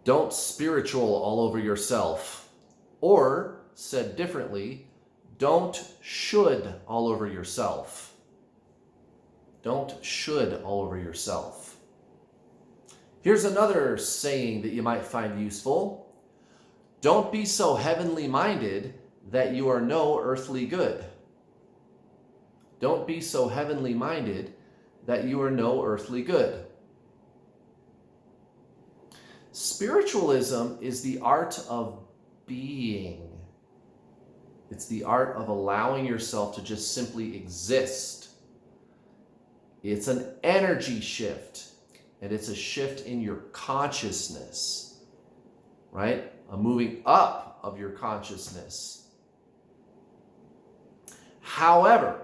Don't spiritual all over yourself. Or, said differently, don't should all over yourself. Don't should all over yourself. Here's another saying that you might find useful. Don't be so heavenly minded that you are no earthly good. Don't be so heavenly minded that you are no earthly good. Spiritualism is the art of being. It's the art of allowing yourself to just simply exist. It's an energy shift, and it's a shift in your consciousness, right? A moving up of your consciousness. However,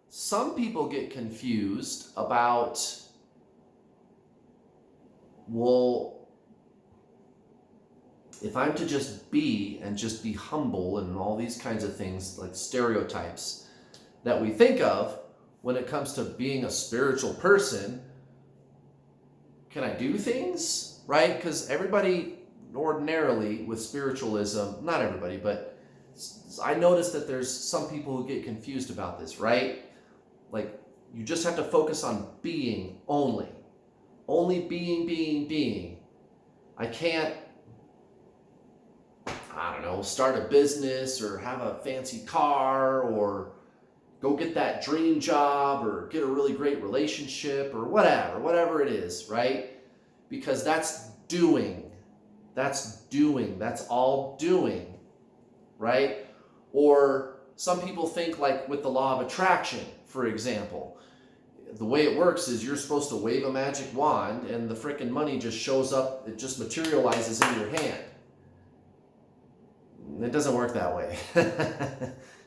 some people get confused about, well, if I'm to just be and just be humble and all these kinds of things, like stereotypes that we think of when it comes to being a spiritual person, can I do things, right? Because everybody ordinarily with spiritualism, not everybody, but I notice that there's some people who get confused about this, right? Like, you just have to focus on being only. Only being. I can't, start a business or have a fancy car or go get that dream job or get a really great relationship or whatever it is, right? Because that's doing. That's all doing, right? Or some people think, like with the law of attraction, for example, the way it works is you're supposed to wave a magic wand and the frickin' money just shows up, it just materializes in your hand. It doesn't work that way.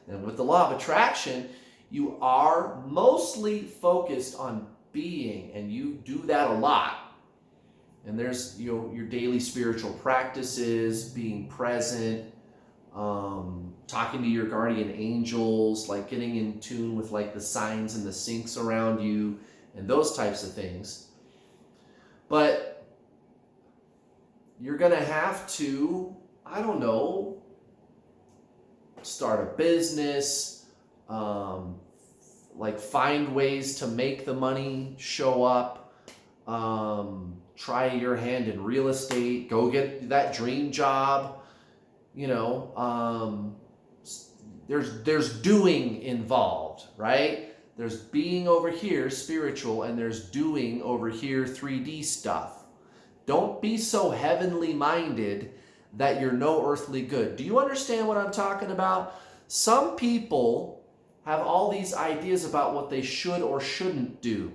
And with the law of attraction, you are mostly focused on being, and you do that a lot. And there's your daily spiritual practices, being present, talking to your guardian angels, like getting in tune with like the signs and the syncs around you and those types of things. But you're going to have to, start a business, like find ways to make the money show up, try your hand in real estate, go get that dream job, there's doing involved, right? There's being over here, spiritual, and there's doing over here, 3D stuff. Don't be so heavenly minded that you're no earthly good. Do you understand what I'm talking about? Some people have all these ideas about what they should or shouldn't do,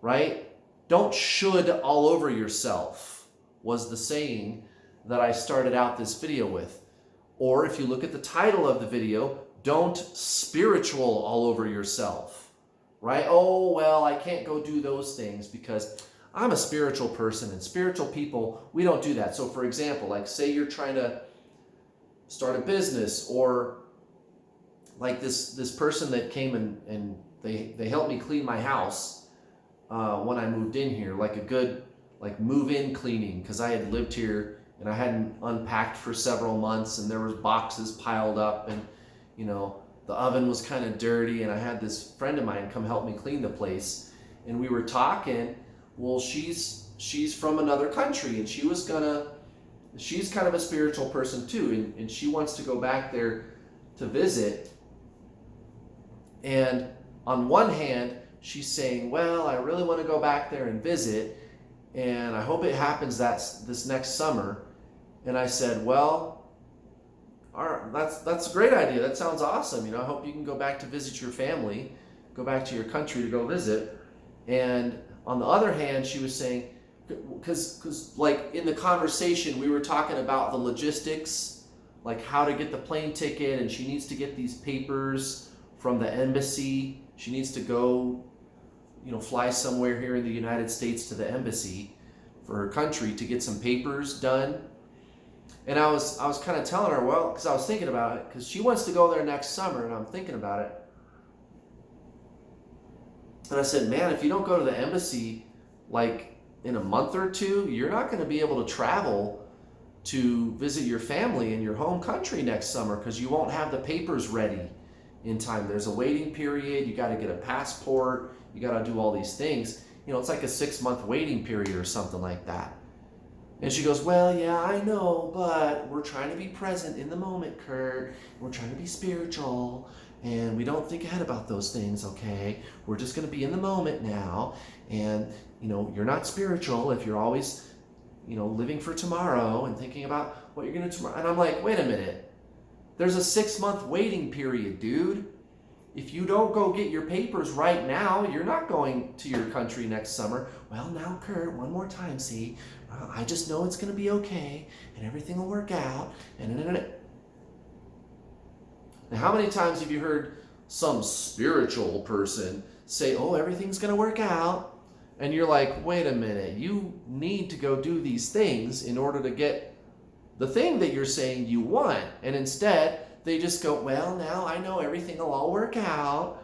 right? Don't should all over yourself was the saying that I started out this video with. Or if you look at the title of the video, don't spiritual all over yourself, right? Oh, well, I can't go do those things because I'm a spiritual person, and spiritual people, we don't do that. So for example, like say you're trying to start a business, or like this person that came and they helped me clean my house when I moved in here, like a good like move-in cleaning, because I had lived here and I hadn't unpacked for several months, and there was boxes piled up, and the oven was kind of dirty, and I had this friend of mine come help me clean the place, and we were talking. Well, she's from another country, and she's kind of a spiritual person too, and she wants to go back there to visit. And on one hand, she's saying, well, I really want to go back there and visit, and I hope it happens this next summer. And I said, well, all right, that's a great idea. That sounds awesome. I hope you can go back to visit your family, go back to your country to go visit. And on the other hand, she was saying, because like in the conversation, we were talking about the logistics, like how to get the plane ticket, and she needs to get these papers from the embassy. She needs to go, fly somewhere here in the United States to the embassy for her country to get some papers done. And I was kind of telling her, well, because I was thinking about it, because she wants to go there next summer, and I'm thinking about it. And I said, man, if you don't go to the embassy, like in a month or two, you're not going to be able to travel to visit your family in your home country next summer because you won't have the papers ready in time. There's a waiting period. You got to get a passport. You got to do all these things. It's like a 6-month waiting period or something like that. And she goes, well, yeah, I know, but we're trying to be present in the moment, Kurt. We're trying to be spiritual, and we don't think ahead about those things, okay? We're just going to be in the moment now. And, you're not spiritual if you're always, living for tomorrow and thinking about what you're going to do tomorrow. And I'm like, wait a minute. There's a 6-month waiting period, dude. If you don't go get your papers right now, you're not going to your country next summer. Well, now, Kurt, one more time, see? I just know it's going to be okay, and everything will work out. Now, how many times have you heard some spiritual person say, oh, everything's going to work out? And you're like, wait a minute, you need to go do these things in order to get the thing that you're saying you want. And instead, they just go, well, now I know everything will all work out.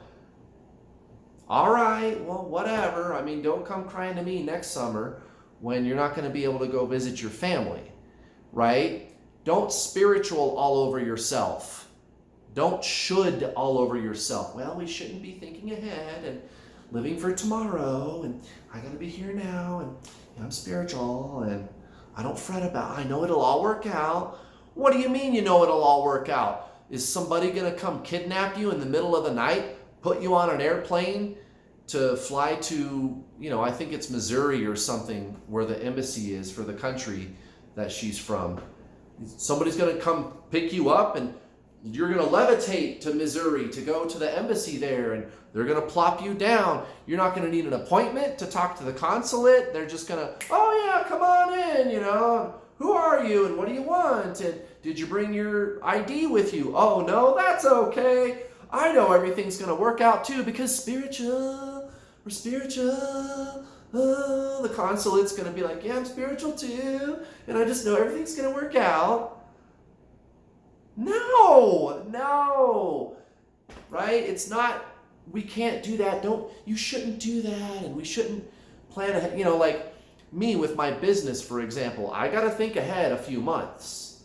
All right, well, whatever. I mean, don't come crying to me next summer when you're not going to be able to go visit your family, right? Don't spiritual all over yourself. Don't should all over yourself. Well, we shouldn't be thinking ahead and living for tomorrow, and I got to be here now, and I'm spiritual, and I don't fret about it. I know it'll all work out. What do you mean you know it'll all work out? Is somebody going to come kidnap you in the middle of the night, put you on an airplane to fly to, I think it's Missouri or something, where the embassy is for the country that she's from? Somebody's going to come pick you up, and you're going to levitate to Missouri to go to the embassy there, and they're going to plop you down. You're not going to need an appointment to talk to the consulate. They're just going to, oh yeah, come on in, Who are you and what do you want? And did you bring your ID with you? Oh no, that's okay. I know everything's going to work out too because we're spiritual. Oh, the consulate's going to be like, yeah, I'm spiritual too. And I just know everything's going to work out. No, right? It's not, we can't do that. You shouldn't do that. And we shouldn't plan ahead. Like me with my business, for example, I got to think ahead a few months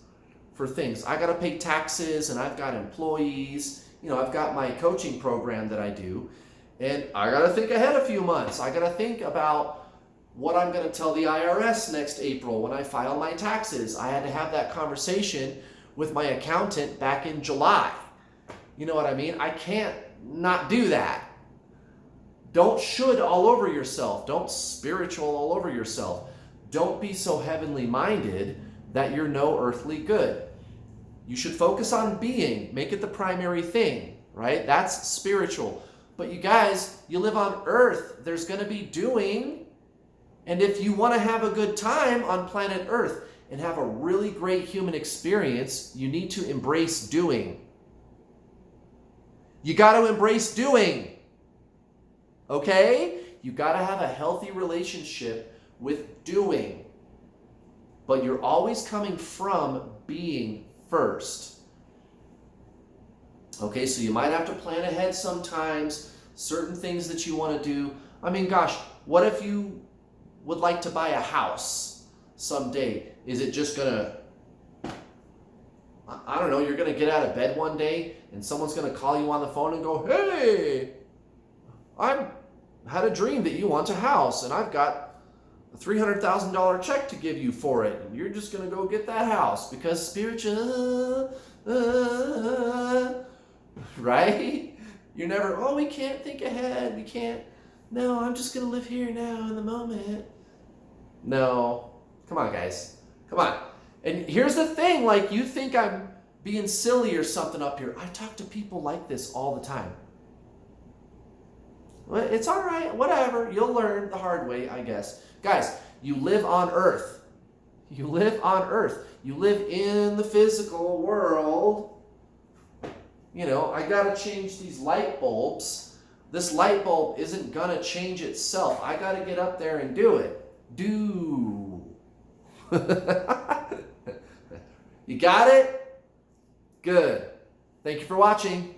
for things. I got to pay taxes and I've got employees. I've got my coaching program that I do, and I got to think ahead a few months. I got to think about what I'm going to tell the IRS next April when I file my taxes. I had to have that conversation with my accountant back in July. You know what I mean? I can't not do that. Don't should all over yourself. Don't spiritual all over yourself. Don't be so heavenly minded that you're no earthly good. You should focus on being. Make it the primary thing, right? That's spiritual. But you guys, you live on earth. There's going to be doing. And if you want to have a good time on planet Earth and have a really great human experience, you need to embrace doing. You got to embrace doing. Okay? You got to have a healthy relationship with doing. But you're always coming from being first. Okay, so you might have to plan ahead sometimes, certain things that you want to do. I mean, gosh, what if you would like to buy a house someday? Is it just going to, I don't know, you're going to get out of bed one day and someone's going to call you on the phone and go, hey, I had a dream that you want a house and I've got a $300,000 check to give you for it. And you're just going to go get that house because spiritual, right? You're never, oh, we can't think ahead. We can't. No, I'm just going to live here now in the moment. No. Come on, guys. Come on. And here's the thing, like you think I'm being silly or something up here. I talk to people like this all the time. Well, it's all right, whatever. You'll learn the hard way, I guess. Guys, you live on earth. You live on earth. You live in the physical world. I got to change these light bulbs. This light bulb isn't going to change itself. I got to get up there and do it. Do. You got it? Good. Thank you for watching.